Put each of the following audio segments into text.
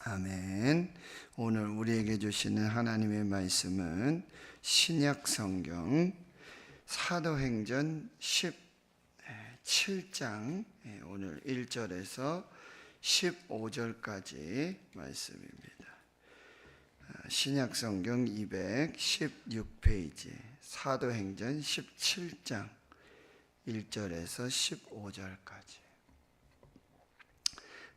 아멘. 오늘 우리에게 주시는 하나님의 말씀은 신약성경 사도행전 17장 오늘 1절에서 15절까지 말씀입니다. 신약성경 216페이지 사도행전 17장 1절에서 15절까지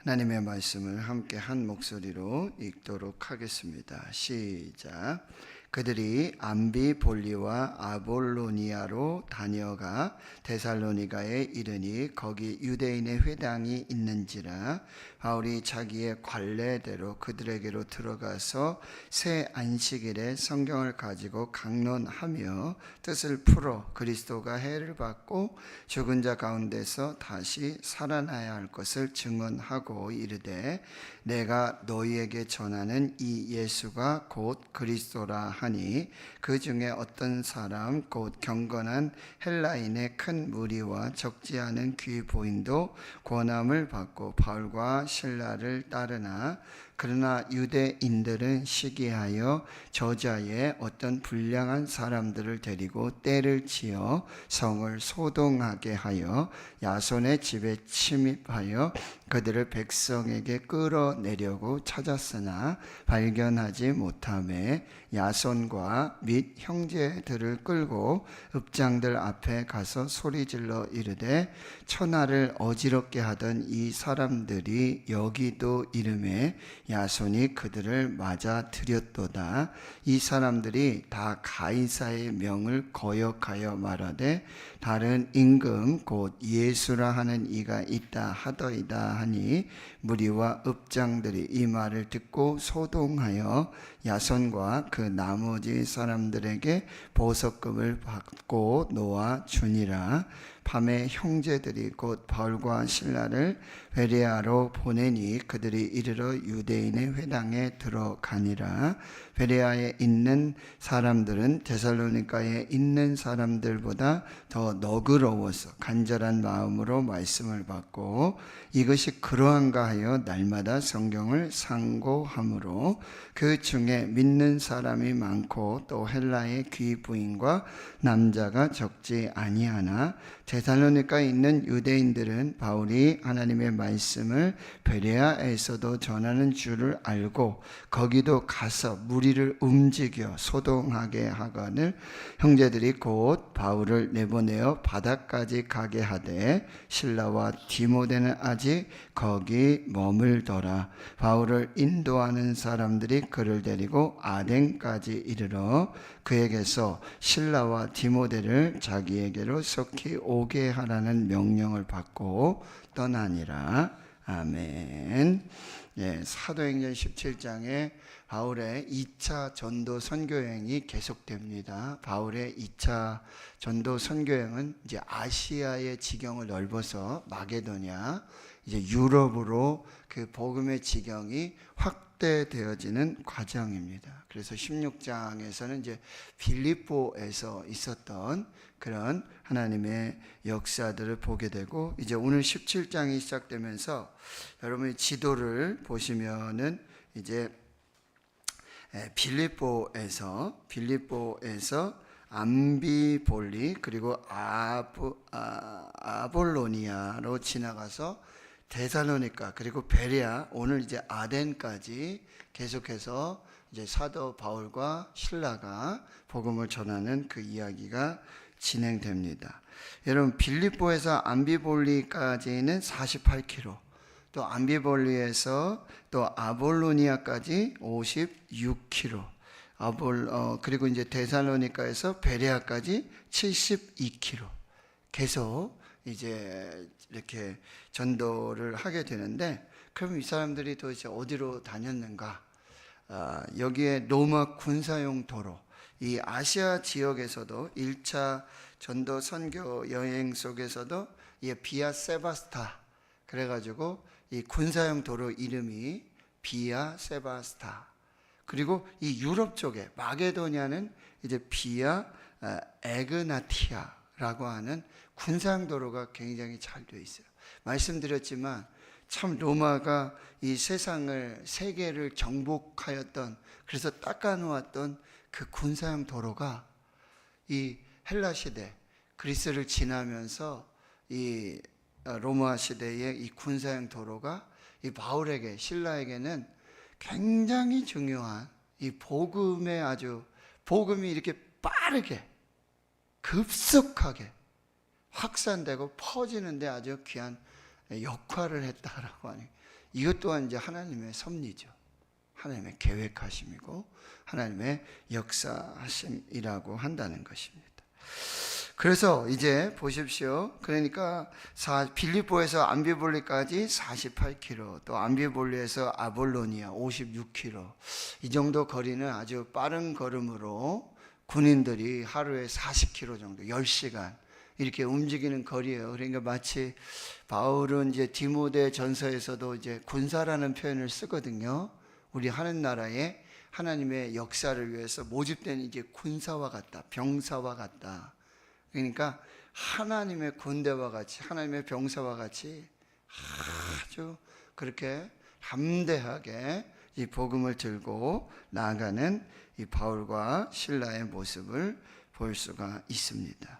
하나님의 말씀을 함께 한 목소리로 읽도록 하겠습니다. 시작. 그들이 암비볼리와 아볼로니아로 다녀가 데살로니가에 이르니 거기 유대인의 회당이 있는지라 바울이 자기의 관례대로 그들에게로 들어가서 새 안식일에 성경을 가지고 강론하며 뜻을 풀어 그리스도가 해를 받고 죽은 자 가운데서 다시 살아나야 할 것을 증언하고 이르되 내가 너희에게 전하는 이 예수가 곧 그리스도라 하니 그 중에 어떤 사람 곧 경건한 헬라인의 큰 무리와 적지 않은 귀부인도 권함을 받고 바울과 신라를 따르나 그러나 유대인들은 시기하여 저자의 어떤 불량한 사람들을 데리고 떼를 지어 성을 소동하게 하여 야손의 집에 침입하여 그들을 백성에게 끌어내려고 찾았으나 발견하지 못하매 야손과 및 형제들을 끌고 읍장들 앞에 가서 소리질러 이르되 천하를 어지럽게 하던 이 사람들이 여기도 이름에 야손이 그들을 맞아 들였도다. 이 사람들이 다 가이사의 명을 거역하여 말하되 다른 임금 곧 예수라 하는 이가 있다 하더이다 하니 무리와 읍장들이 이 말을 듣고 소동하여 야손과 그 나머지 사람들에게 보석금을 받고 놓아 주니라. 밤에 형제들이 곧 바울과 신라를 베레아로 보내니 그들이 이르러 유대인의 회당에 들어가니라. 베레아에 있는 사람들은 데살로니가에 있는 사람들보다 더 너그러워서 간절한 마음으로 말씀을 받고 이것이 그러한가 하여 날마다 성경을 상고하므로 그 중에 믿는 사람이 많고 또 헬라의 귀부인과 남자가 적지 아니하나 데살로니가에 있는 유대인들은 바울이 하나님의 말씀을 베레아에서도 전하는 줄을 알고 거기도 가서 무리를 움직여 소동하게 하거늘 형제들이 곧 바울을 내보내어 바다까지 가게 하되 신라와 디모데는 아직 거기 머물더라. 바울을 인도하는 사람들이 그를 데리고 아덴까지 이르러 그에게서 신라와 디모데를 자기에게로 속히 오게 하라는 명령을 받고 떠나니라. 아멘. 사도행전 17장에 바울의 2차 전도 선교여행이 계속됩니다. 바울의 2차 전도 선교여행은 이제 아시아의 지경을 넓어서 마게도냐, 이제 유럽으로 그 복음의 지경이 확대되어지는 과정입니다. 그래서 16장에서는 이제 빌립보에서 있었던 그런 하나님의 역사들을 보게 되고 이제 오늘 17장이 시작되면서 여러분이 지도를 보시면은 이제 빌립보에서 암비볼리 그리고 아볼로니아로 지나가서 데살로니가 그리고 베레아 오늘 이제 아덴까지 계속해서 이제 사도 바울과 신라가 복음을 전하는 그 이야기가 진행됩니다. 여러분 빌립보에서 암비볼리까지는 48km 또 암비볼리에서 또 아볼로니아까지 56km 그리고 이제 데살로니가에서 베레아까지 72km 계속 이제 이렇게 전도를 하게 되는데 그럼 이 사람들이 도대체 어디로 다녔는가? 여기에 로마 군사용 도로 이 아시아 지역에서도 1차 전도 선교 여행 속에서도 이 비아 세바스타 그래가지고 이 군사용 도로 이름이 비아 세바스타 그리고 이 유럽 쪽에 마게도냐는 이제 비아 에그나티아라고 하는 군사용 도로가 굉장히 잘 되어 있어요. 말씀드렸지만 참 로마가 이 세상을 세계를 정복하였던, 그래서 닦아놓았던 그 군사형 도로가 이 헬라 시대 그리스를 지나면서 이 로마 시대의 이 군사형 도로가 이 바울에게, 신라에게는 굉장히 중요한 이 복음의 아주 복음이 이렇게 빠르게 급속하게 확산되고 퍼지는데 아주 귀한 역할을 했다라고 하니, 이것 또한 이제 하나님의 섭리죠. 하나님의 계획하심이고 하나님의 역사하심이라고 한다는 것입니다. 그래서 이제 보십시오. 그러니까 빌립보에서 암비볼리까지 48km, 또 암비볼리에서 아볼로니아 56km, 이 정도 거리는 아주 빠른 걸음으로 군인들이 하루에 40km 정도, 10시간 이렇게 움직이는 거리예요. 그러니까 마치 바울은 이제 디모데 전서에서도 이제 군사라는 표현을 쓰거든요. 우리 하는 나라에 하나님의 역사를 위해서 모집된 이제 군사와 같다, 병사와 같다. 그러니까 하나님의 군대와 같이, 하나님의 병사와 같이 아주 그렇게 담대하게 이 복음을 들고 나아가는 이 바울과 실라의 모습을 볼 수가 있습니다.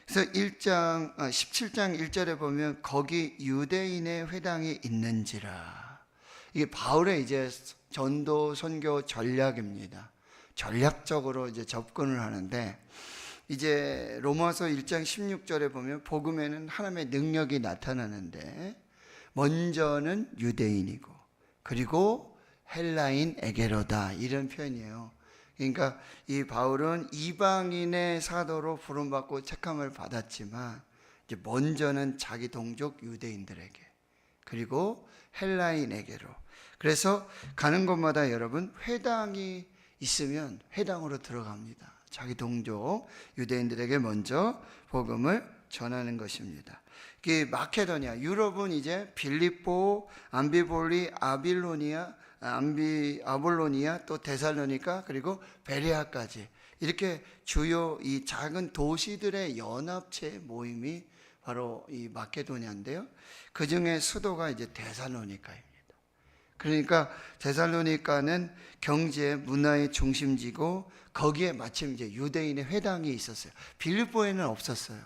그래서 17장 1절에 보면 거기 유대인의 회당이 있는지라. 이게 바울의 이제 전도 선교 전략입니다. 전략적으로 이제 접근을 하는데, 이제 로마서 1장 16절에 보면 복음에는 하나님의 능력이 나타나는데, 먼저는 유대인이고 그리고 헬라인에게로다, 이런 표현이에요. 그러니까 이 바울은 이방인의 사도로 부름받고 책함을 받았지만, 이제 먼저는 자기 동족 유대인들에게, 그리고 헬라인에게로. 그래서 가는 곳마다 여러분 회당이 있으면 회당으로 들어갑니다. 자기 동족 유대인들에게 먼저 복음을 전하는 것입니다. 마케도니아, 유럽은 이제 빌립보, 암비볼리, 아볼로니아, 또 데살로니가, 그리고 베레아까지 이렇게 주요 이 작은 도시들의 연합체 모임이 바로 이 마케도니아인데요. 그 중에 수도가 이제 데살로니가입니다. 그러니까 데살로니가는 경제, 문화의 중심지고, 거기에 마침 이제 유대인의 회당이 있었어요. 빌립보에는 없었어요.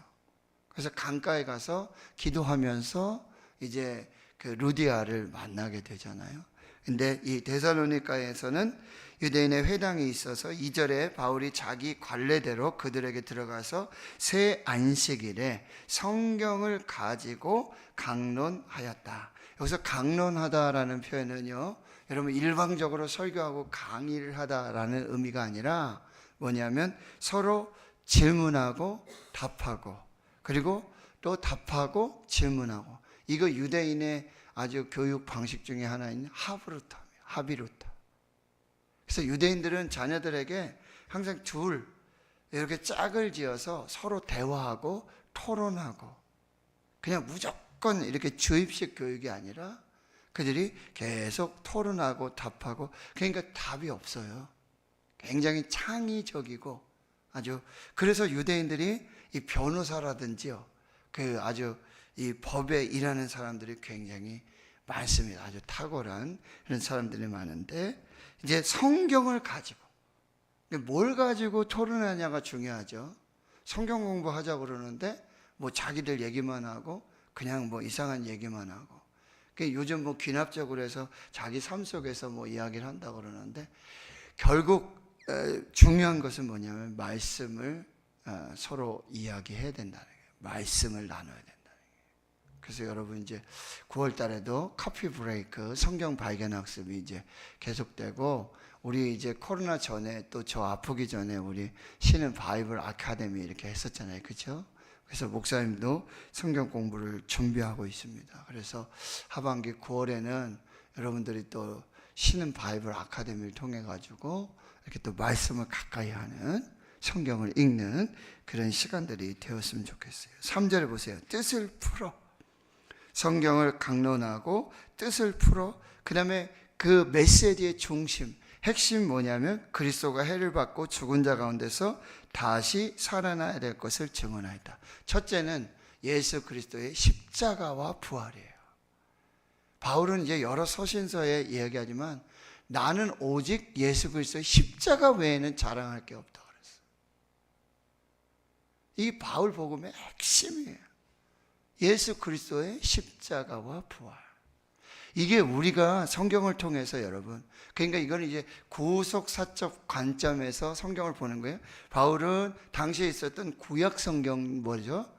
그래서 강가에 가서 기도하면서 이제 그 루디아를 만나게 되잖아요. 근데 이 데살로니가에서는 유대인의 회당이 있어서 2절에 바울이 자기 관례대로 그들에게 들어가서 새 안식일에 성경을 가지고 강론하였다. 여기서 강론하다라는 표현은요, 여러분 일방적으로 설교하고 강의를 하다라는 의미가 아니라 뭐냐면 서로 질문하고 답하고, 그리고 또 답하고 질문하고, 이거 유대인의 아주 교육 방식 중에 하나인 하비루타. 그래서 유대인들은 자녀들에게 항상 이렇게 짝을 지어서 서로 대화하고 토론하고, 그냥 무조건 이렇게 주입식 교육이 아니라 그들이 계속 토론하고 답하고, 그러니까 답이 없어요. 굉장히 창의적이고 아주, 그래서 유대인들이 이 변호사라든지요, 그 아주 이 법에 일하는 사람들이 굉장히 많습니다. 아주 탁월한 그런 사람들이 많은데, 이제 성경을 가지고, 뭘 가지고 토론하냐가 중요하죠. 성경 공부하자고 그러는데 뭐 자기들 얘기만 하고 그냥 뭐 이상한 얘기만 하고, 요즘 뭐 귀납적으로 해서 자기 삶 속에서 뭐 이야기를 한다고 그러는데, 결국 중요한 것은 뭐냐면 말씀을 서로 이야기해야 된다는 거예요. 말씀을 나눠야 된다는 거예요. 그래서 여러분 이제 9월 달에도 커피 브레이크 성경 발견 학습이 이제 계속되고, 우리 이제 코로나 전에 또 저 아프기 전에 우리 쉬는 바이블 아카데미 이렇게 했었잖아요. 그렇죠? 그래서 목사님도 성경 공부를 준비하고 있습니다. 그래서 하반기 9월에는 여러분들이 또 쉬는 바이블 아카데미를 통해 가지고 이렇게 또 말씀을 가까이 하는, 성경을 읽는 그런 시간들이 되었으면 좋겠어요. 3절에 보세요. 뜻을 풀어. 성경을 강론하고 뜻을 풀어. 그 다음에 그 메시지의 중심, 핵심 뭐냐면 그리스도가 해를 받고 죽은 자 가운데서 다시 살아나야 될 것을 증언하였다. 첫째는 예수 그리스도의 십자가와 부활이에요. 바울은 이제 여러 서신서에 이야기하지만 나는 오직 예수 그리스도의 십자가 외에는 자랑할 게 없다 그랬어요. 이 바울 복음의 핵심이에요. 예수 그리스도의 십자가와 부활. 이게 우리가 성경을 통해서 여러분, 그러니까 이거는 이제 구속사적 관점에서 성경을 보는 거예요. 바울은 당시에 있었던 구약 성경 뭐죠?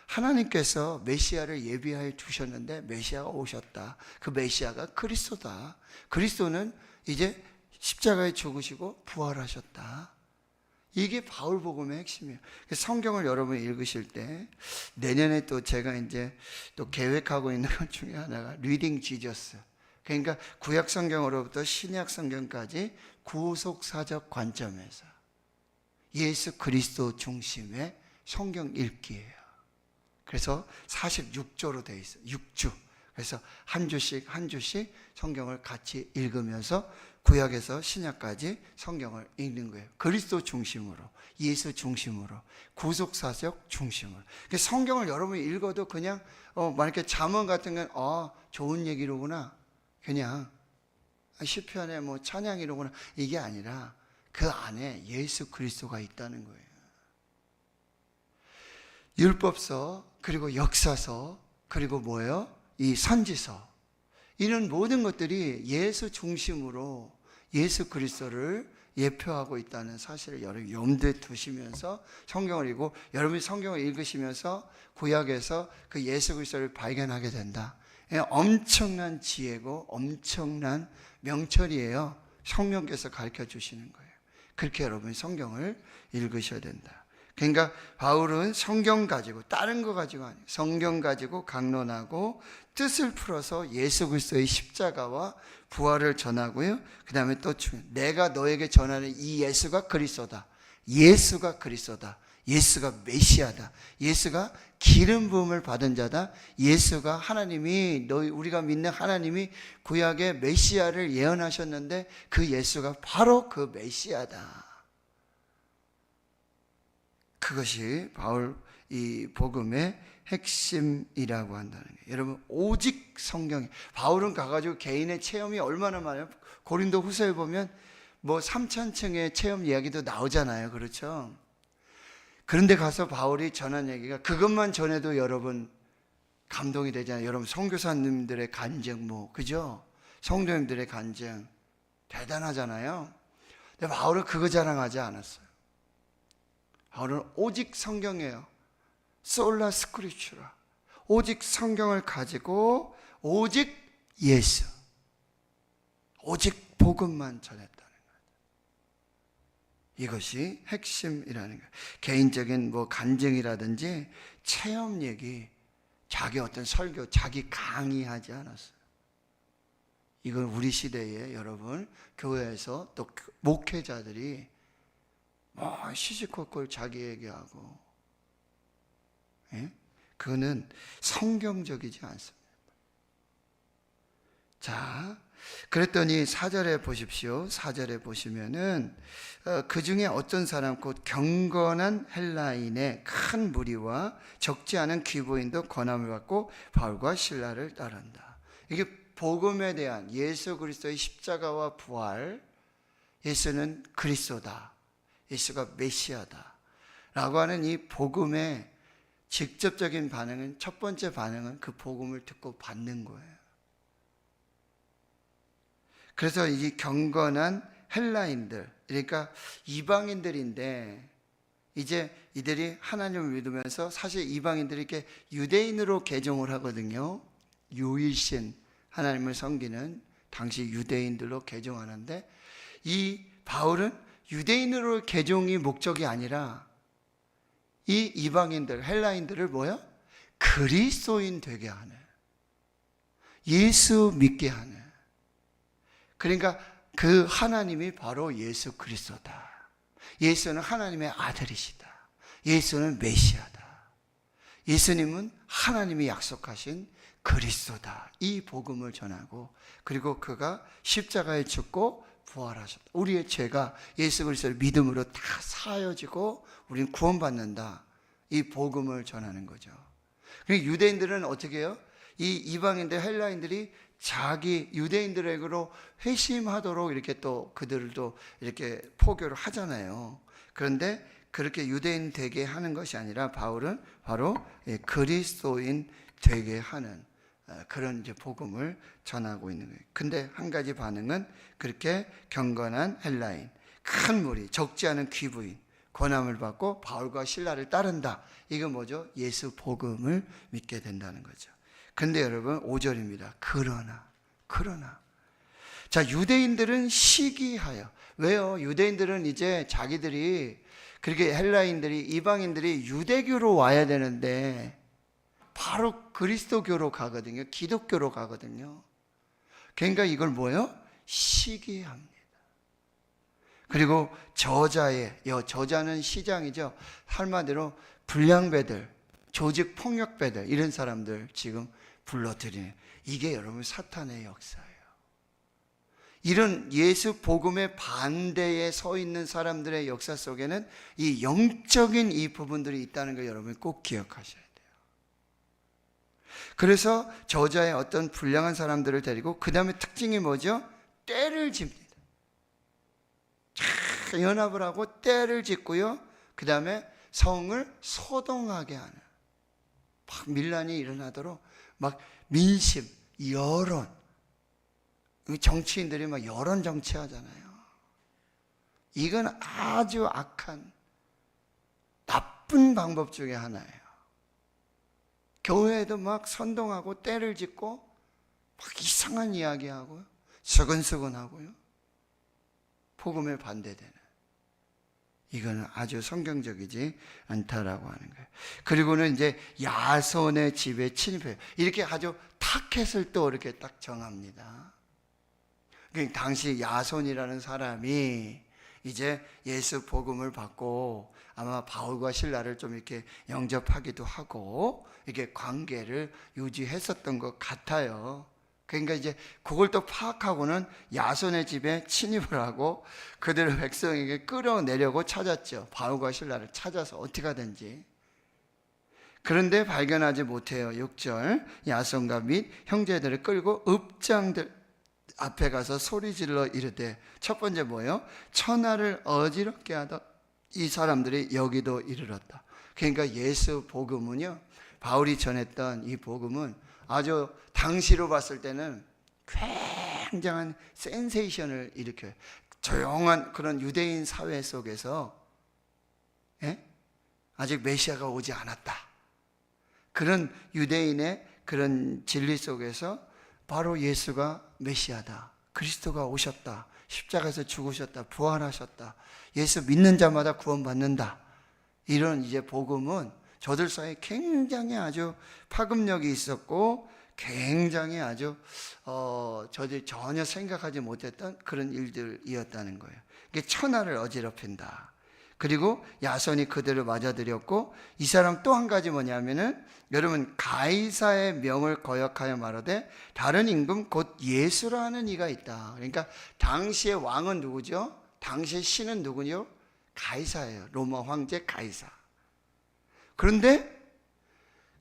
하나님께서 메시아를 예비하여 두셨는데 메시아가 오셨다. 그 메시아가 그리스도다. 그리스도는 이제 십자가에 죽으시고 부활하셨다. 이게 바울 복음의 핵심이에요. 성경을 여러분이 읽으실 때 내년에 또 제가 이제 또 계획하고 있는 것 중에 하나가 리딩 지저스. 그러니까 구약 성경으로부터 신약 성경까지 구속사적 관점에서 예수 그리스도 중심의 성경 읽기예요. 그래서 46조로 되어 있어요. 6주. 그래서 한 주씩 한 주씩 성경을 같이 읽으면서 구약에서 신약까지 성경을 읽는 거예요. 그리스도 중심으로, 예수 중심으로, 구속사적 중심으로. 성경을 여러분이 읽어도 그냥 만약에 잠언 같은 건 좋은 얘기로구나, 그냥 시편의 뭐 찬양이로구나, 이게 아니라 그 안에 예수 그리스도가 있다는 거예요. 율법서, 그리고 역사서, 그리고 뭐예요? 이 선지서. 이런 모든 것들이 예수 중심으로 예수 그리스도를 예표하고 있다는 사실을 여러분 염두에 두시면서 성경을 읽고, 여러분이 성경을 읽으시면서 구약에서 그 예수 그리스도를 발견하게 된다. 엄청난 지혜고 엄청난 명철이에요. 성령께서 가르쳐 주시는 거예요. 그렇게 여러분이 성경을 읽으셔야 된다. 그러니까 바울은 성경 가지고, 다른 거 가지고 아니에요. 성경 가지고 강론하고 뜻을 풀어서 예수 그리스도의 십자가와 부활을 전하고요. 그 다음에 또 내가 너에게 전하는 이 예수가 그리스도다. 예수가 그리스도다. 예수가 메시아다. 예수가 기름 부음을 받은 자다. 예수가 하나님이, 우리가 믿는 하나님이 구약의 메시아를 예언하셨는데 그 예수가 바로 그 메시아다. 그것이 바울 이 복음의 핵심이라고 한다는 거예요. 여러분, 오직 성경이, 바울은 가가지고 개인의 체험이 얼마나 많아요. 고린도 후서에 보면 뭐 3,000층의 체험 이야기도 나오잖아요. 그렇죠? 그런데 가서 바울이 전한 얘기가, 그것만 전해도 여러분 감동이 되잖아요. 여러분 선교사님들의 간증, 그죠? 성도님들의 간증 대단하잖아요. 근데 바울은 그거 자랑하지 않았어요. 바울은 오직 성경이에요. 솔라 스크립추라. 오직 성경을 가지고 오직 예수, 오직 복음만 전했다는 거예요. 이것이 핵심이라는 거예요. 개인적인 간증이라든지 체험 얘기, 자기 어떤 설교, 자기 강의하지 않았어요. 이건 우리 시대에 여러분 교회에서 또 목회자들이 시시콜콜 자기 얘기하고, 그거는 성경적이지 않습니다. 자, 그랬더니 4절에 보십시오. 4절에 보시면은 그 중에 어떤 사람, 곧 경건한 헬라인의 큰 무리와 적지 않은 귀부인도 권함을 받고 바울과 실라를 따른다. 이게 복음에 대한 예수 그리스도의 십자가와 부활, 예수는 그리스도다, 예수가 메시아다 라고 하는 이 복음의 직접적인 반응은, 첫 번째 반응은 그 복음을 듣고 받는 거예요. 그래서 이 경건한 헬라인들, 그러니까 이방인들인데, 이제 이들이 하나님을 믿으면서, 사실 이방인들이 이렇게 유대인으로 개종을 하거든요. 유일신 하나님을 섬기는 당시 유대인들로 개종하는데, 이 바울은 유대인으로 개종이 목적이 아니라 이 이방인들, 헬라인들을 그리스도인 되게 하는, 예수 믿게 하는, 그러니까 그 하나님이 바로 예수 그리스도다. 예수는 하나님의 아들이시다. 예수는 메시아다. 예수님은 하나님이 약속하신 그리스도다. 이 복음을 전하고, 그리고 그가 십자가에 죽고 부활하셨다. 우리의 죄가 예수 그리스도를 믿음으로 다 사여지고 우리는 구원받는다. 이 복음을 전하는 거죠. 그러니까 유대인들은 어떻게 해요? 이 이방인들, 헬라인들이 자기 유대인들에게로 회심하도록 이렇게 또 그들도 이렇게 포교를 하잖아요. 그런데 그렇게 유대인 되게 하는 것이 아니라 바울은 바로 그리스도인 되게 하는 그런 이제 복음을 전하고 있는 거예요. 근데 한 가지 반응은 그렇게 경건한 헬라인, 큰 무리, 적지 않은 귀부인, 권함을 받고 바울과 실라를 따른다. 이거 뭐죠? 예수 복음을 믿게 된다는 거죠. 근데 여러분 5절입니다. 그러나 자, 유대인들은 시기하여. 왜요? 유대인들은 이제 자기들이 그렇게 헬라인들이 이방인들이 유대교로 와야 되는데 바로 그리스도교로 가거든요. 기독교로 가거든요. 그러니까 이걸 뭐예요? 시기합니다. 그리고 저자는 시장이죠. 한마디로 불량배들, 조직 폭력배들, 이런 사람들 지금 불러들이는, 이게 여러분 사탄의 역사예요. 이런 예수 복음의 반대에 서 있는 사람들의 역사 속에는 이 영적인 이 부분들이 있다는 걸 여러분 꼭 기억하셔야 돼요. 그래서 저자의 어떤 불량한 사람들을 데리고, 그 다음에 특징이 뭐죠? 때를 집니다. 연합을 하고 때를 짓고요. 그 다음에 성을 소동하게 하는, 막 밀란이 일어나도록 막 민심, 여론, 정치인들이 막 여론 정치하잖아요. 이건 아주 악한 나쁜 방법 중에 하나예요. 교회에도 막 선동하고 때를 짓고 막 이상한 이야기하고요, 서근서근하고요, 복음에 반대되는, 이거는 아주 성경적이지 않다라고 하는 거예요. 그리고는 이제 야손의 집에 침입해요. 이렇게 아주 타켓을 또 이렇게 딱 정합니다. 그러니까 당시 야손이라는 사람이 이제 예수 복음을 받고 아마 바울과 실라를 좀 이렇게 영접하기도 하고 이렇게 관계를 유지했었던 것 같아요. 그러니까 이제 그걸 또 파악하고는 야손의 집에 침입을 하고 그들의 백성에게 끌어내려고 찾았죠. 바울과 실라를 찾아서 어떻게 하든지. 그런데 발견하지 못해요. 6절, 야손과 및 형제들을 끌고 읍장들 앞에 가서 소리질러 이르되, 첫 번째 뭐예요? 천하를 어지럽게 하다 이 사람들이 여기도 이르렀다. 그러니까 예수 복음은요, 바울이 전했던 이 복음은 아주 당시로 봤을 때는 굉장한 센세이션을 일으켜요. 조용한 그런 유대인 사회 속에서 아직 메시아가 오지 않았다, 그런 유대인의 그런 진리 속에서 바로 예수가 메시아다, 그리스도가 오셨다, 십자가에서 죽으셨다, 부활하셨다, 예수 믿는 자마다 구원받는다, 이런 이제 복음은 저들 사이에 굉장히 아주 파급력이 있었고 굉장히 아주 저들이 전혀 생각하지 못했던 그런 일들이었다는 거예요. 이게 천하를 어지럽힌다. 그리고 야손이 그들을 맞아들였고, 이 사람 또 한 가지 뭐냐면은, 여러분 가이사의 명을 거역하여 말하되 다른 임금 곧 예수라 하는 이가 있다. 그러니까 당시의 왕은 누구죠? 당시의 신은 누구요? 가이사예요. 로마 황제 가이사. 그런데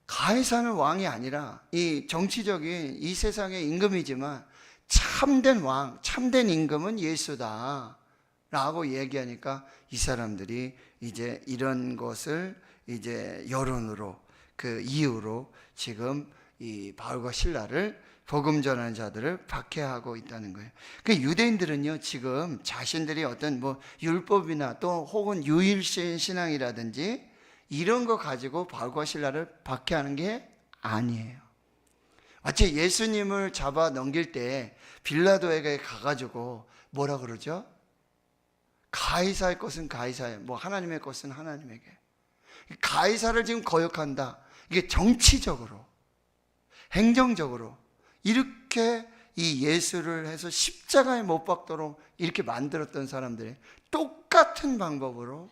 가이사는 왕이 아니라 이 정치적인 이 세상의 임금이지만 참된 왕, 참된 임금은 예수다 라고 얘기하니까 이 사람들이 이제 이런 것을 이제 여론으로, 그 이유로 지금 이 바울과 실라를, 복음 전하는 자들을 박해하고 있다는 거예요. 그 유대인들은요, 지금 자신들이 어떤 뭐 율법이나 또 혹은 유일신 신앙이라든지 이런 거 가지고 바울과 실라를 박해하는 게 아니에요. 마치 예수님을 잡아 넘길 때 빌라도에게 가가지고 뭐라 그러죠? 가이사의 것은 가이사에, 뭐 하나님의 것은 하나님에게. 가이사를 지금 거역한다. 이게 정치적으로, 행정적으로 이렇게 이 예수를 해서 십자가에 못 박도록 이렇게 만들었던 사람들이 똑같은 방법으로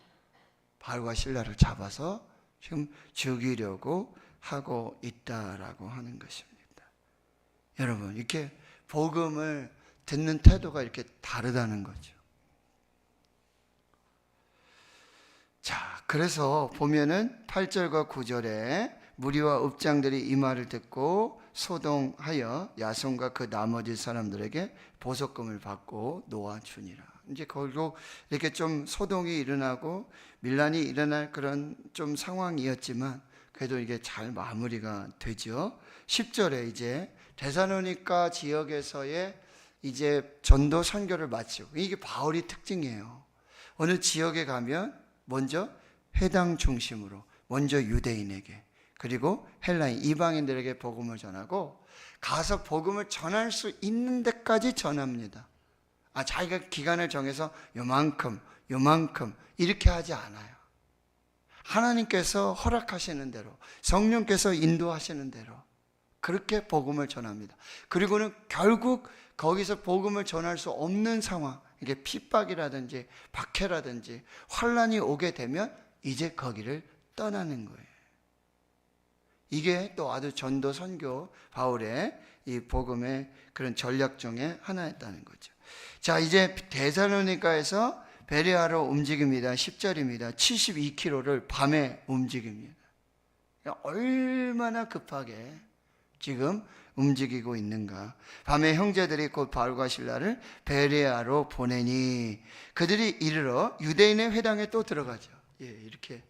바울과 실라를 잡아서 지금 죽이려고 하고 있다라고 하는 것입니다. 여러분, 이렇게 복음을 듣는 태도가 이렇게 다르다는 거죠. 자, 그래서 보면은 8절과 9절에 무리와 읍장들이 이 말을 듣고 소동하여 야손과 그 나머지 사람들에게 보석금을 받고 놓아주니라. 이제 결국 이렇게 좀 소동이 일어나고 밀란이 일어날 그런 좀 상황이었지만 그래도 이게 잘 마무리가 되죠. 10절에 이제 데살로니가 지역에서의 이제 전도 선교를 마치고, 이게 바울이 특징이에요. 어느 지역에 가면 먼저 회당 중심으로 먼저 유대인에게, 그리고 헬라인 이방인들에게 복음을 전하고, 가서 복음을 전할 수 있는 데까지 전합니다. 자기가 기간을 정해서 요만큼 이렇게 하지 않아요. 하나님께서 허락하시는 대로, 성령께서 인도하시는 대로 그렇게 복음을 전합니다. 그리고는 결국 거기서 복음을 전할 수 없는 상황, 이게 핍박이라든지 박해라든지 환란이 오게 되면 이제 거기를 떠나는 거예요. 이게 또 아주 전도 선교 바울의 이 복음의 그런 전략 중에 하나였다는 거죠. 자, 이제 데살로니가에서 베레아로 움직입니다. 10절입니다. 72km를 밤에 움직입니다. 얼마나 급하게 지금 움직이고 있는가. 밤에 형제들이 곧 바울과 실라를 베레아로 보내니 그들이 이르러 유대인의 회당에 또 들어가죠. 이렇게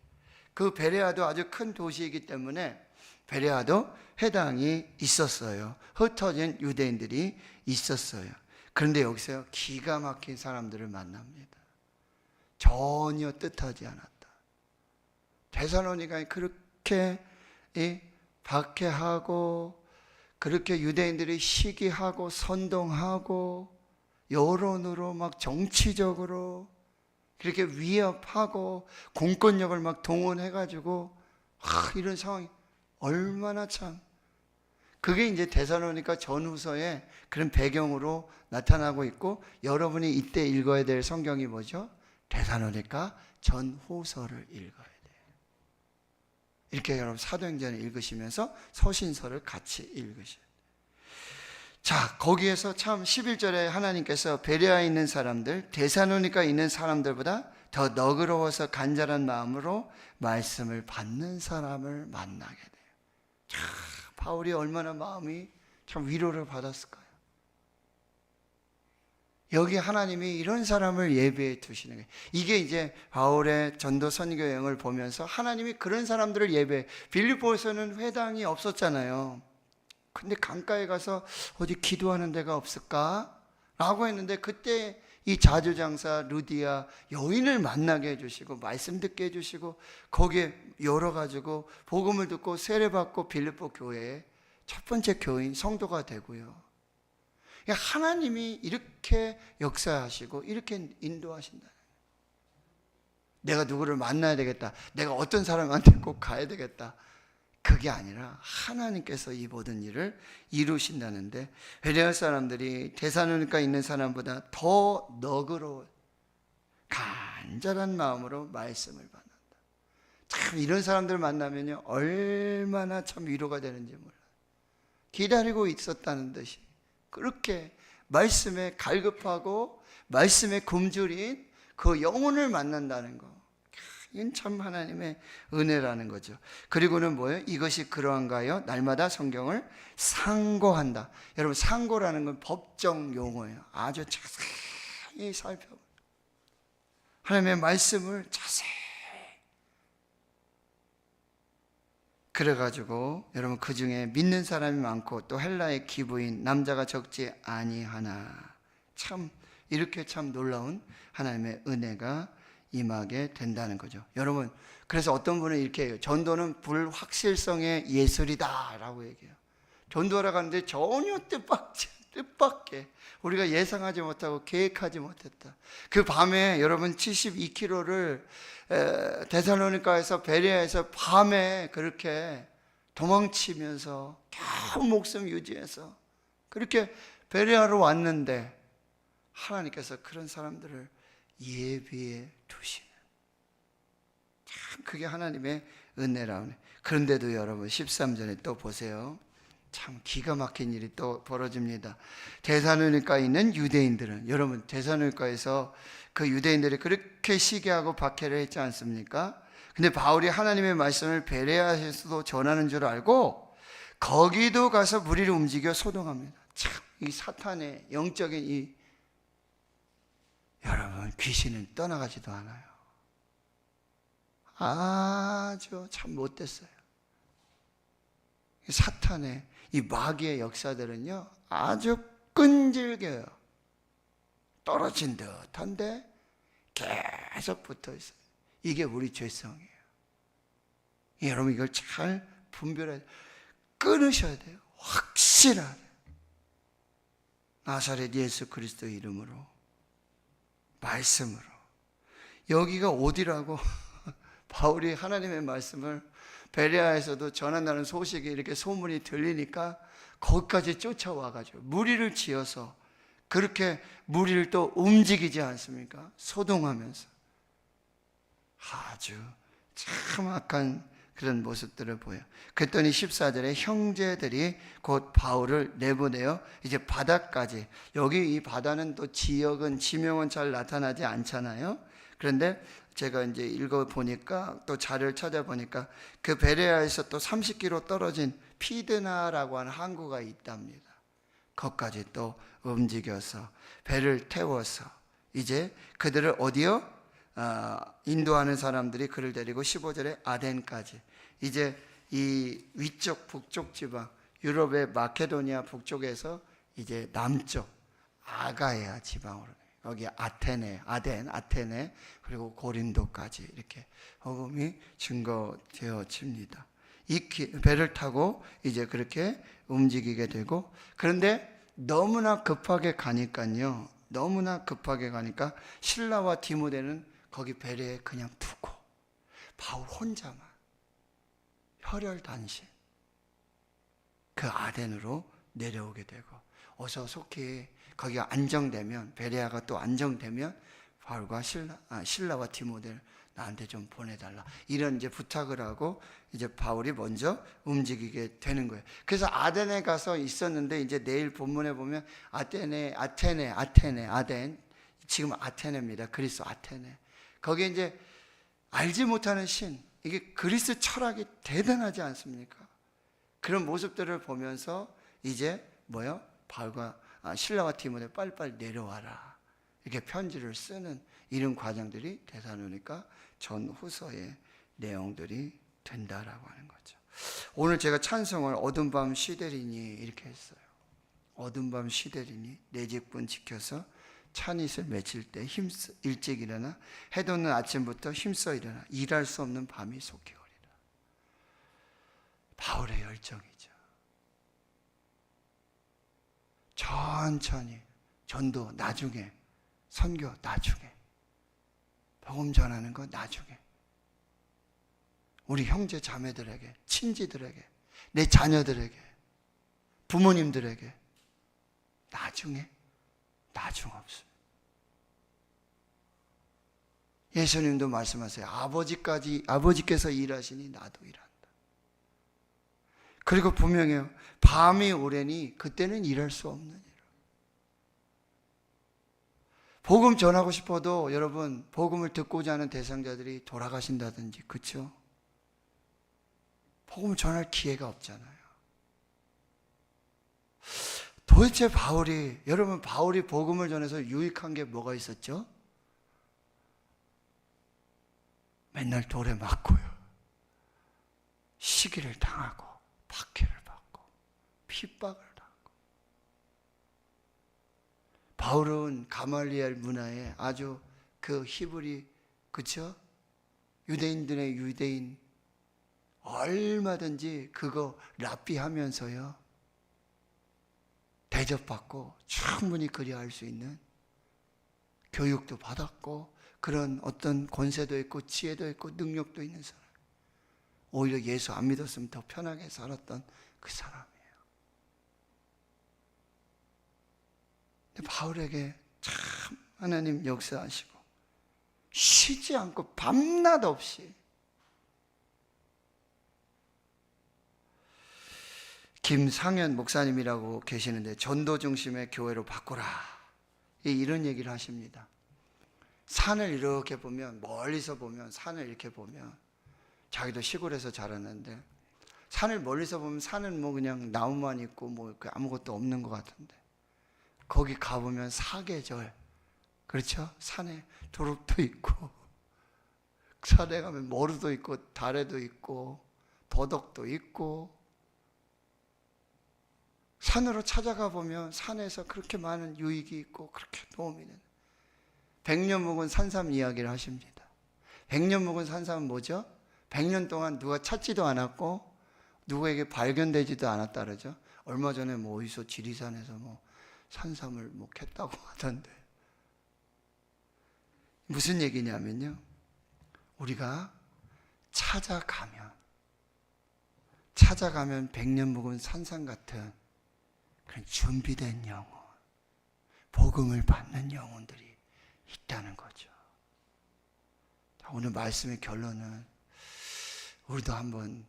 그 베레아도 아주 큰 도시이기 때문에 베레아도 회당이 있었어요. 흩어진 유대인들이 있었어요. 그런데 여기서 기가 막힌 사람들을 만납니다. 전혀 뜻하지 않았다. 데살로니가에 그렇게 박해하고, 그렇게 유대인들이 시기하고 선동하고, 여론으로 막 정치적으로 그렇게 위협하고 공권력을 막 동원해가지고 이런 상황이 얼마나 참, 그게 이제 데살로니가 전후서의 그런 배경으로 나타나고 있고, 여러분이 이때 읽어야 될 성경이 뭐죠? 데살로니가 전후서를 읽어야 돼요. 이렇게 여러분 사도행전을 읽으시면서 서신서를 같이 읽으셔야 돼요. 자, 거기에서 참 11절에 하나님께서 베레아에 있는 사람들, 데살로니가에 있는 사람들보다 더 너그러워서 간절한 마음으로 말씀을 받는 사람을 만나게 돼요. 참 바울이 얼마나 마음이 참 위로를 받았을까요? 여기 하나님이 이런 사람을 예비해 두시는 거예요. 이게 이제 바울의 전도 선교 여행을 보면서 하나님이 그런 사람들을 예배해. 빌립보에서는 회당이 없었잖아요. 근데 강가에 가서 어디 기도하는 데가 없을까? 라고 했는데 그때 이 자주장사 루디아 여인을 만나게 해주시고 말씀 듣게 해주시고 거기에 열어가지고 복음을 듣고 세례받고 빌립보 교회의 첫 번째 교인 성도가 되고요. 하나님이 이렇게 역사하시고 이렇게 인도하신다. 내가 누구를 만나야 되겠다, 내가 어떤 사람한테 꼭 가야 되겠다, 그게 아니라 하나님께서 이 모든 일을 이루신다는데, 베레아 사람들이 데살로니가에 있는 사람보다 더 너그러워 간절한 마음으로 말씀을 받는다. 참 이런 사람들 만나면요 얼마나 참 위로가 되는지 몰라요. 기다리고 있었다는 듯이 그렇게 말씀에 갈급하고 말씀에 굶주린 그 영혼을 만난다는 거, 이건 참 하나님의 은혜라는 거죠. 그리고는 뭐예요? 이것이 그러한가요? 날마다 성경을 상고한다. 여러분, 상고라는 건 법정 용어예요. 아주 자세히 살펴보고 하나님의 말씀을 자세히, 그래가지고 여러분 그 중에 믿는 사람이 많고 또 헬라의 기부인 남자가 적지 아니하나. 참 이렇게 참 놀라운 하나님의 은혜가 임하게 된다는 거죠. 여러분, 그래서 어떤 분은 이렇게 해요. 전도는 불확실성의 예술이다 라고 얘기해요. 전도하러 가는데 전혀 뜻밖의 우리가 예상하지 못하고 계획하지 못했다. 그 밤에 여러분 72km를 데살로니가에서 베레아에서 밤에 그렇게 도망치면서 겨우 목숨 유지해서 그렇게 베레아로 왔는데 하나님께서 그런 사람들을 예비해 두시는, 참 그게 하나님의 은혜라네. 그런데도 여러분 13절에 또 보세요. 참 기가 막힌 일이 또 벌어집니다. 데살로니가에 있는 유대인들은, 여러분 데살로니가에서 그 유대인들이 그렇게 시기하고 박해를 했지 않습니까? 근데 바울이 하나님의 말씀을 베레아에서도 전하는 줄 알고 거기도 가서 무리를 움직여 소동합니다. 참, 이 사탄의 영적인 이 여러분, 귀신은 떠나가지도 않아요. 아주 참 못됐어요. 사탄의 이 마귀의 역사들은요, 아주 끈질겨요. 떨어진 듯한데 계속 붙어 있어요. 이게 우리 죄성이에요. 여러분, 이걸 잘 분별해야 돼요. 끊으셔야 돼요. 확실하게. 나사렛 예수 그리스도의 이름으로, 말씀으로. 여기가 어디라고 바울이 하나님의 말씀을 베레아에서도 전한다는 소식이 이렇게 소문이 들리니까 거기까지 쫓아와가지고 무리를 지어서 그렇게 무리를 또 움직이지 않습니까? 소동하면서 아주 참 악한 그런 모습들을 보여요. 그랬더니 14절에 형제들이 곧 바울을 내보내어 이제 바다까지, 여기 이 바다는 또 지역은 지명은 잘 나타나지 않잖아요. 그런데 제가 이제 읽어보니까 또 자료를 찾아보니까 그 베레아에서 또 30km 떨어진 피드나라고 하는 항구가 있답니다. 거기까지 또 움직여서 배를 태워서 이제 그들을 어디요? 인도하는 사람들이 그를 데리고 15절에 아덴까지, 이제 이 위쪽 북쪽 지방, 유럽의 마케도니아 북쪽에서 이제 남쪽 아가야 지방으로, 여기 아테네, 아테네, 그리고 고린도까지 이렇게 복음이 증거되어집니다. 이 배를 타고 이제 그렇게 움직이게 되고, 그런데 너무나 급하게 가니까요, 너무나 급하게 가니까 실라와 디모데는 거기 베레에 그냥 두고 바울 혼자만 혈혈단신 그 아덴으로 내려오게 되고, 어서 속히 거기가 안정되면, 베레아가 또 안정되면 바울과 실라와 디모데를 나한테 좀 보내달라, 이런 이제 부탁을 하고 이제 바울이 먼저 움직이게 되는 거예요. 그래서 아덴에 가서 있었는데, 이제 내일 본문에 보면 아덴, 지금 아테네입니다. 그리스 아테네. 거기에 이제 알지 못하는 신, 이게 그리스 철학이 대단하지 않습니까? 그런 모습들을 보면서 이제 뭐요? 바울과 실라와 디모데 빨리빨리 내려와라, 이렇게 편지를 쓰는 이런 과정들이 데살로니가 전후서의 내용들이 된다라고 하는 거죠. 오늘 제가 찬송을 어둠 밤 시대리니 이렇게 했어요. 어둠 밤 시대리니 내 집문 지켜서 찬잇을 맺힐 때 일찍 일어나 해 돋는 아침부터 힘써 일어나 일할 수 없는 밤이 속히 오리라. 바울의 열정이죠. 천천히 전도 나중에, 선교 나중에, 복음 전하는 거 나중에, 우리 형제 자매들에게, 친지들에게, 내 자녀들에게, 부모님들에게 나중에, 나중 없습니다. 예수님도 말씀하세요. 아버지께서 일하시니 나도 일한다. 그리고 분명해요. 밤이 오래니 그때는 일할 수 없느니라. 복음 전하고 싶어도 여러분, 복음을 듣고자 하는 대상자들이 돌아가신다든지, 그렇죠? 복음을 전할 기회가 없잖아요. 도대체 여러분, 바울이 복음을 전해서 유익한 게 뭐가 있었죠? 맨날 돌에 맞고요, 시기를 당하고 박해를 받고 핍박을 당하고. 바울은 가말리엘 문화에 아주 그 히브리, 그쵸? 유대인들의 유대인, 얼마든지 그거 랍비하면서요 대접받고 충분히 그리할 수 있는 교육도 받았고, 그런 어떤 권세도 있고 지혜도 있고 능력도 있는 사람, 오히려 예수 안 믿었으면 더 편하게 살았던 그 사람이에요. 근데 바울에게 참 하나님 역사하시고 쉬지 않고 밤낮 없이, 김상현 목사님이라고 계시는데 전도 중심의 교회로 바꾸라, 이런 얘기를 하십니다. 산을 이렇게 보면, 멀리서 보면, 산을 이렇게 보면, 자기도 시골에서 자랐는데 산을 멀리서 보면 산은 뭐 그냥 나무만 있고 뭐 아무것도 없는 것 같은데, 거기 가보면 사계절, 그렇죠? 산에 두릅도 있고, 산에 가면 머루도 있고, 다래도 있고, 더덕도 있고, 산으로 찾아가 보면 산에서 그렇게 많은 유익이 있고 그렇게 도움이 되는, 100년 묵은 산삼 이야기를 하십니다. 100년 묵은 산삼은 뭐죠? 100년 동안 누가 찾지도 않았고 누구에게 발견되지도 않았다 그러죠. 얼마 전에 뭐 어디서 지리산에서 뭐 산삼을 뭐 캤다고 하던데, 무슨 얘기냐면요, 우리가 찾아가면 100년 묵은 산삼 같은 그런 준비된 영혼, 복음을 받는 영혼들이 있다는 거죠. 오늘 말씀의 결론은 우리도 한번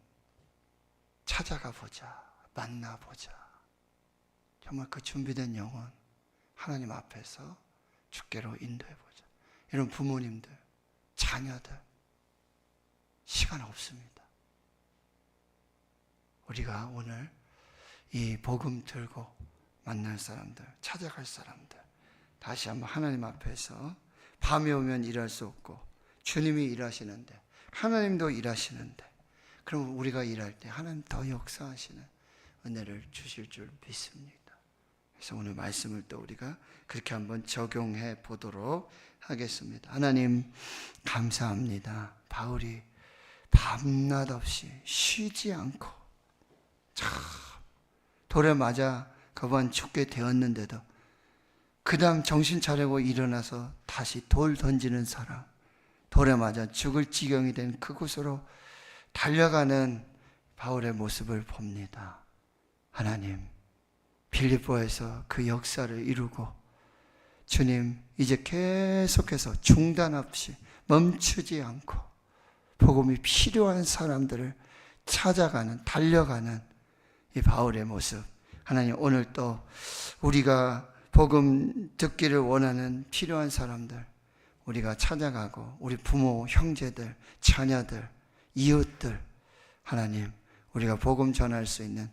찾아가 보자, 만나보자. 정말 그 준비된 영혼 하나님 앞에서 주께로 인도해 보자. 이런 부모님들, 자녀들 시간 없습니다. 우리가 오늘 이 복음 들고 만날 사람들, 찾아갈 사람들, 다시 한번 하나님 앞에서, 밤이 오면 일할 수 없고 주님이 일하시는데, 하나님도 일하시는데, 그럼 우리가 일할 때 하나님 더 역사하시는 은혜를 주실 줄 믿습니다. 그래서 오늘 말씀을 또 우리가 그렇게 한번 적용해 보도록 하겠습니다. 하나님 감사합니다. 바울이 밤낮 없이 쉬지 않고 참 돌에 맞아 그번 죽게 되었는데도 그 다음 정신 차리고 일어나서 다시 돌 던지는 사람, 돌에 맞아 죽을 지경이 된 그곳으로 달려가는 바울의 모습을 봅니다. 하나님, 빌립보에서 그 역사를 이루고 주님, 이제 계속해서 중단 없이 멈추지 않고 복음이 필요한 사람들을 찾아가는, 달려가는 이 바울의 모습, 하나님 오늘 또 우리가 복음 듣기를 원하는 필요한 사람들 우리가 찾아가고, 우리 부모, 형제들, 자녀들, 이웃들, 하나님 우리가 복음 전할 수 있는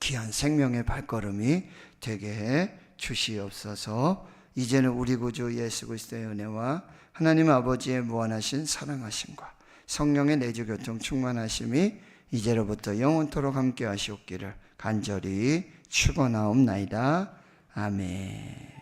귀한 생명의 발걸음이 되게 해 주시옵소서. 이제는 우리 구주 예수 그리스도의 은혜와 하나님 아버지의 무한하신 사랑하심과 성령의 내주 교통 충만하심이 이제로부터 영원토록 함께 하시옵기를 간절히 축원하옵나이다. 아멘.